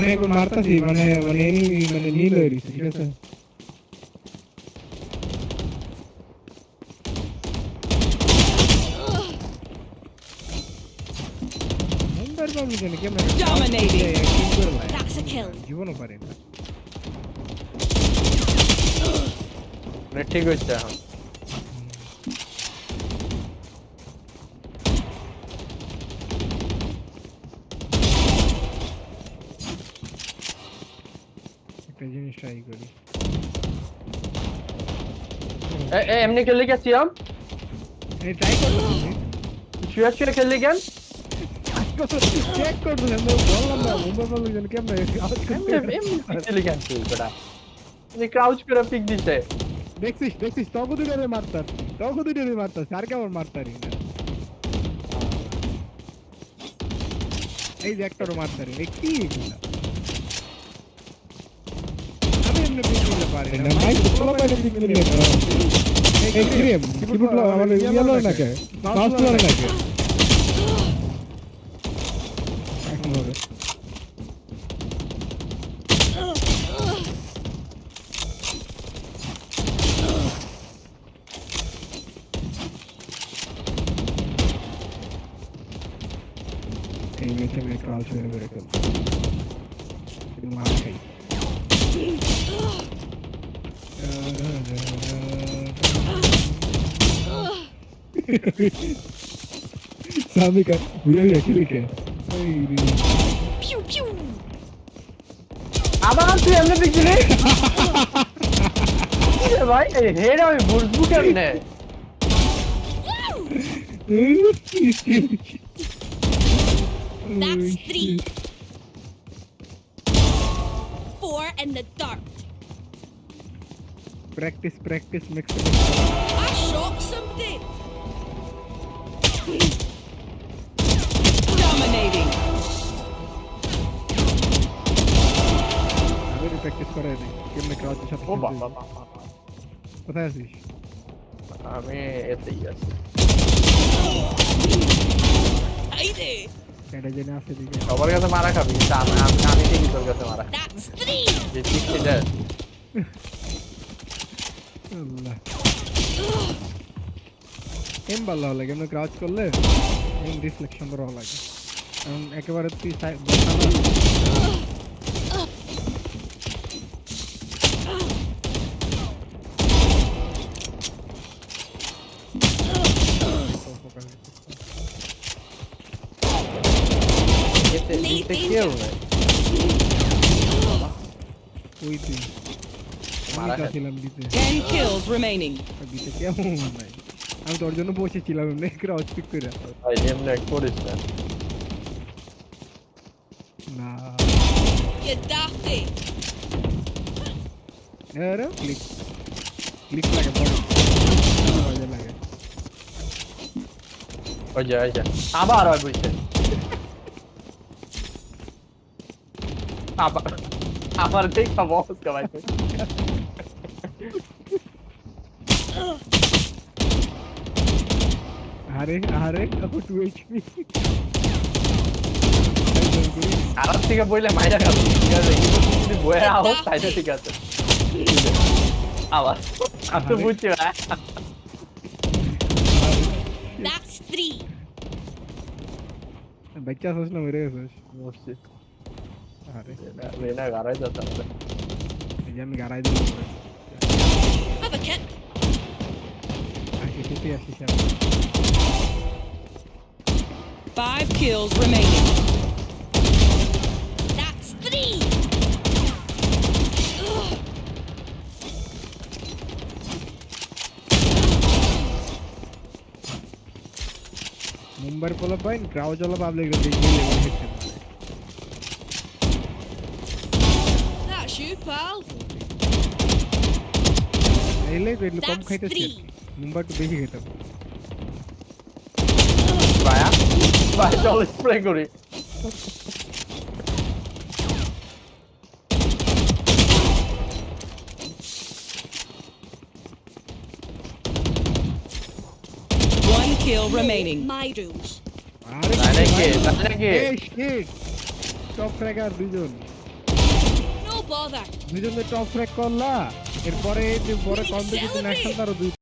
আমি একবার মারতাছি মানে এনিমি মানে নীল হয়ে গেছে ঠিক আছে মুম্বাইয়ের পাবলিক জানি কেমন Dominating. That's a kill. জীবনও পারে না ঠিক হচ্ছে এখন একটা জিনিস ট্রাই করি এমনি খেললে কি সিয়াম এই ট্রাই করতেছি শুয়ে শুয়ে খেললে কেন চেক করতেছি বললাম না মুম্বাই পাবলিক জানি কেমন খেললে কেন তুই বেটা তুমি ক্রাউচ করে পিক দিছে দেখছিস তখন দুটোরে মারতাস আর কেমন মারতারি না এই যে একটারও মারতারি এই কি এগুলা আমি এমনি পিক করতে পারি না মাইক ফলো করে পিক করলে এই ক্রিম কিবুট আমাদের ইয়েলো নাকি মাউস ফলো নাকি এখন হবে এই মেচে মে ক্রাউচ করে করে কিন্তু মার খাই সামিকা বুঝলি কি Pew pew. আবার তুই এমনি পিক দিলি এ ভাই এই হেড আমি বুঝবো কেমনে That's 3. 4 in the dark. practice mix I shot somebody. Dominating. আমি প্র্যাকটিস করে দিই কেমনে ক্রাউচের সাথে ও বাবা কোথায় আছিস আমি এতেই আছি Haydi. এটা জেনে আছে দিকে সবার কাছে মারা খাবি কিন্তু আমি ঠিকই তোর কাছে মারা That's 3. যে ঠিক সেটা আল্লাহ এম ভালো লাগে এমনি ক্রাউচ করলে এম রিফ্লেকশন ভালো লাগে কারণ একেবারে তুই এতে কেউ নাই ওই তুই মারা আমি খাই ছিলাম দিতে 10 kills remaining. দিতে কেমন নাই আমি তোর জন্য বসেছিলাম এমনি ক্রাউচ পিক করে ভাই এমনি এক করিস না না You daffy. আরে ক্লিক লাগে বড় মজা লাগে ওই যে আবার হয় বুঝছে আবার দেখা বস ভাই আরে আপু 2 HP আর থেকে বইলে মাইরা খাবি ঠিক আছে যদি বইয়ে আও তাইলে ঠিক আছে আবার আমি তো বুঝছি ভাই That's 3. বাচ্চা আসছ না মেরে গেছিস বুঝছি আরে রেনা গারাই যাচ্ছে আমাদের এই যে আমি গাড়াই দিলাম Have a kit. আসিস 5 kills remaining. That's 3. মুম্বাইয়ের পোলা পাইন ক্রাউচ ওলা পাবলিক রে দেখি That's you, pal. এলে কম That's খাইতেছি 3. মুম্বাই একটু বেশি খেতাম ভাই চল স্প্রে করি One kill remaining. My rules. আরে তাই নাকি এই শিট টপ ট্র্যাকার দুইজন bother. দুজনে টপ ফ্র্যাক করলা এরপরে এই যে পরে কম দিকে ন্যাশনাল তারও দুই